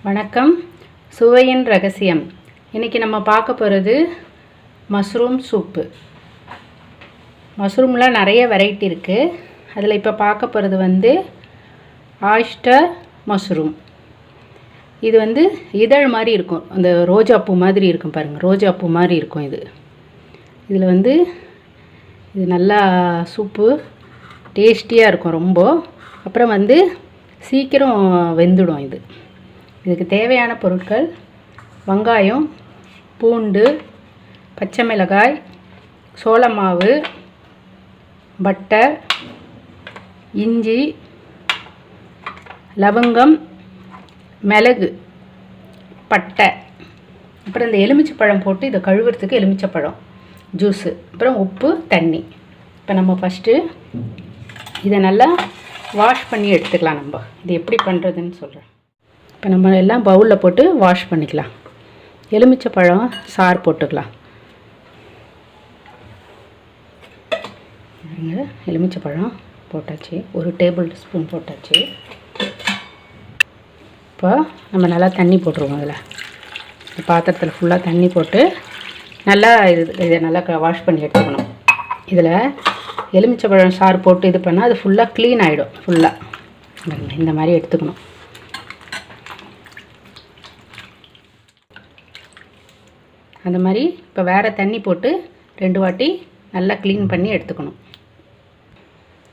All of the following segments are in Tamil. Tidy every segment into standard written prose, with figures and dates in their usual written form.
வணக்கம். சுவையின் ரகசியம். இன்றைக்கி நம்ம பார்க்க போகிறது மஷ்ரூம் சூப்பு. மஷ்ரூமில் நிறைய வெரைட்டி இருக்குது. அதில் இப்போ பார்க்க போகிறது ஆயிஸ்டர் மஷ்ரூம். இது இதழ் மாதிரி இருக்கும், அந்த ரோஜா பூ மாதிரி இருக்கும் பாருங்கள், ரோஜா பூ மாதிரி இருக்கும். இதில் இது நல்லா சூப்பு டேஸ்டியாக இருக்கும் ரொம்ப. அப்புறம் சீக்கிரம் வெந்துடும். இதுக்கு தேவையான பொருட்கள்: வெங்காயம், பூண்டு, பச்சை மிளகாய், சோள மாவு, பட்டர், இஞ்சி, லவங்கம், மிளகு, பட்டை, அப்புறம் இந்த எலுமிச்சைப்பழம் போட்டு இதை கழுவுறதுக்கு எலுமிச்சைப்பழம் ஜூஸு, அப்புறம் உப்பு, தண்ணி. இப்போ நம்ம ஃபஸ்ட்டு இதை நல்லா வாஷ் பண்ணி எடுத்துக்கலாம். இது எப்படி பண்ணுறதுன்னு சொல்கிறேன். இப்போ நம்ம எல்லாம் பவுலில் போட்டு வாஷ் பண்ணிக்கலாம். எலுமிச்சைப்பழம் சாறு போட்டுக்கலாம். எலுமிச்சைப்பழம் போட்டாச்சு, 1 டேபிள் ஸ்பூன் போட்டாச்சு. இப்போ நம்ம நல்லா தண்ணி போட்டுருவோம். அதில் பாத்திரத்தில் ஃபுல்லாக தண்ணி போட்டு நல்லா இதை நல்லா வாஷ் பண்ணி எடுத்துக்கணும். இதில் எலுமிச்சைப்பழம் சாறு போட்டு இது பண்ணால் அது ஃபுல்லாக க்ளீன் ஆகிடும். ஃபுல்லாக இந்த மாதிரி எடுத்துக்கணும். அந்த மாதிரி இப்போ வேறு தண்ணி போட்டு 2 வாட்டி நல்லா க்ளீன் பண்ணி எடுத்துக்கணும்.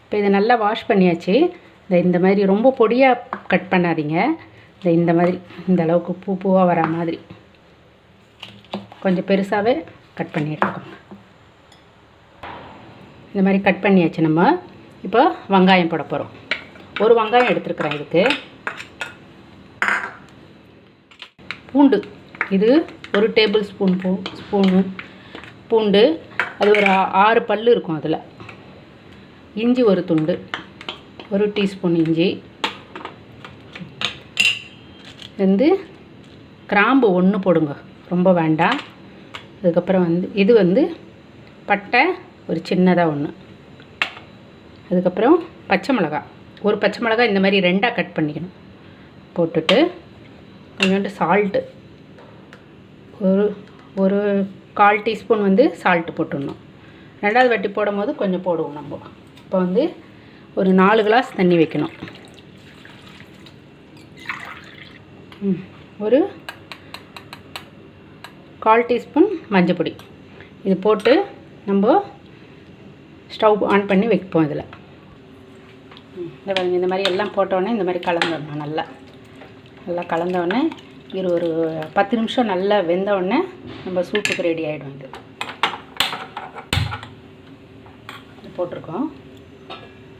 இப்போ இதை நல்லா வாஷ் பண்ணியாச்சு. இந்த மாதிரி ரொம்ப பொடியாக கட் பண்ணாதீங்க. இந்த மாதிரி இந்த அளவுக்கு பூவாக வர மாதிரி கொஞ்சம் பெருசாகவே கட் பண்ணி எடுத்துக்கோங்க. இந்த மாதிரி கட் பண்ணியாச்சு. நம்ம இப்போ வெங்காயம் போட போகிறோம். 1 வெங்காயம் எடுத்துருக்குறேன். இதுக்கு பூண்டு, இது 1 டேபிள் ஸ்பூனு பூண்டு, அது ஒரு 6 பல் இருக்கும். அதில் இஞ்சி 1 துண்டு, 1 டீஸ்பூன் இஞ்சி, கிராம்பு 1 போடுங்க, ரொம்ப வேண்டாம். அதுக்கப்புறம் இது பட்டை ஒரு சின்னதாக 1. அதுக்கப்புறம் பச்சை மிளகாய், 1 பச்சை மிளகாய் இந்த மாதிரி 2ஆக கட் பண்ணிக்கணும். போட்டுட்டு கொஞ்சோண்டு சால்ட்டு, ஒரு 1/4 டீஸ்பூன் சால்ட்டு போட்டுடணும். 2வது வாட்டி போடும் போது கொஞ்சம் போடுவோம் நம்ம. இப்போ ஒரு 4 கிளாஸ் தண்ணி வைக்கணும். ஒரு 1/4 டீஸ்பூன் மஞ்சள் பொடி. இது போட்டு நம்ம ஸ்டவ் ஆன் பண்ணி வைப்போம். இதில் இந்த மாதிரி எல்லாம் போட்டோடனே இந்த மாதிரி கலந்துடணும். நல்லா கலந்தோடனே ஒரு 10 நிமிஷம் நல்லா வெந்தவுடனே நம்ம சூப்புக்கு ரெடி ஆகிடும். இது போட்டிருக்கோம்.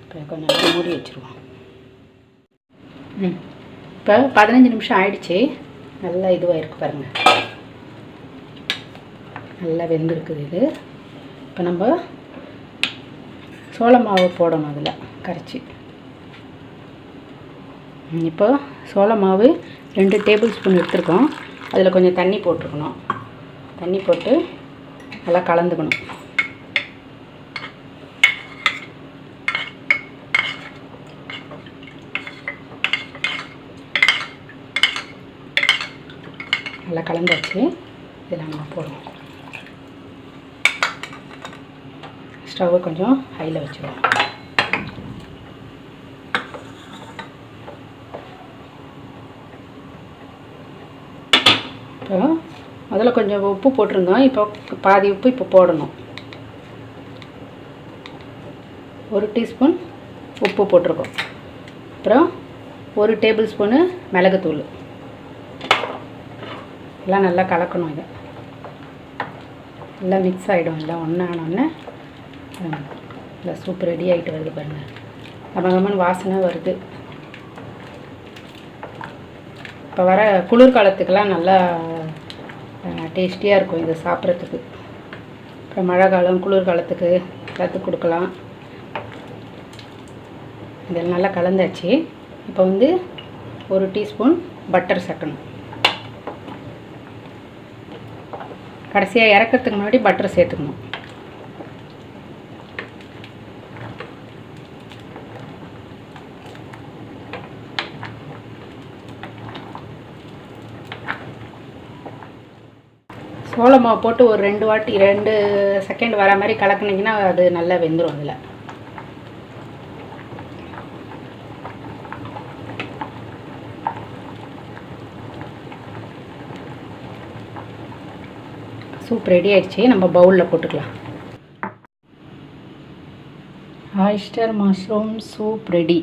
இப்போ கொஞ்சம் நல்லா மூடி வச்சுருவோம். இப்போ 15 நிமிஷம் ஆயிடுச்சு. நல்லா இதுவாக இருக்குது பாருங்கள், நல்லா வெந்திருக்குது. இது இப்போ நம்ம சோள மாவு போடணும். அதில் கரைச்சி இப்போ சோள மாவு 2 டேபிள் ஸ்பூன் எடுத்துருக்கோம். அதில் கொஞ்சம் தண்ணி போட்டிருக்கணும். தண்ணி போட்டு நல்லா கலந்துக்கணும். நல்லா கலந்தாச்சு. இதில் நம்ம போடுவோம். ஸ்டவ்வை கொஞ்சம் ஹையில் வச்சுருவோம். இப்போ அதில் கொஞ்சம் உப்பு போட்டிருந்தோம். இப்போ பாதி உப்பு இப்போ போடணும். 1 டீஸ்பூன் உப்பு போட்டிருக்கோம். அப்புறம் 1 டேபிள் ஸ்பூனு மிளகுத்தூள். எல்லாம் நல்லா கலக்கணும். இதை எல்லாம் மிக்ஸ் ஆகிடும். எல்லாம் ஒன்று ஆனோடனே இந்த சூப் ரெடி ஆகிட்டு வருது பாருங்கள். கமகமன்னு வாசனை வருது. இப்போ வர குளிர்காலத்துக்கெல்லாம் நல்லா டேஸ்டியாக இருக்கும் இது சாப்பிட்றதுக்கு. இப்போ மழை காலம், குளிர்காலத்துக்கு எல்லாத்துக்கும் கொடுக்கலாம். இதெல்லாம் நல்லா கலந்தாச்சு. இப்போ 1 டீஸ்பூன் பட்டர் சேர்க்கணும். கடைசியாக இறக்கிறதுக்கு முன்னாடி பட்டர் சேர்த்துக்கணும். சோள மாவு போட்டு ஒரு 2 செகண்ட் வர மாதிரி கலக்குனீங்கன்னா அது நல்லா வெந்துடும். அதில் சூப் ரெடி ஆயிடுச்சு. நம்ம பவுலில் போட்டுக்கலாம். Oyster mushroom soup ready.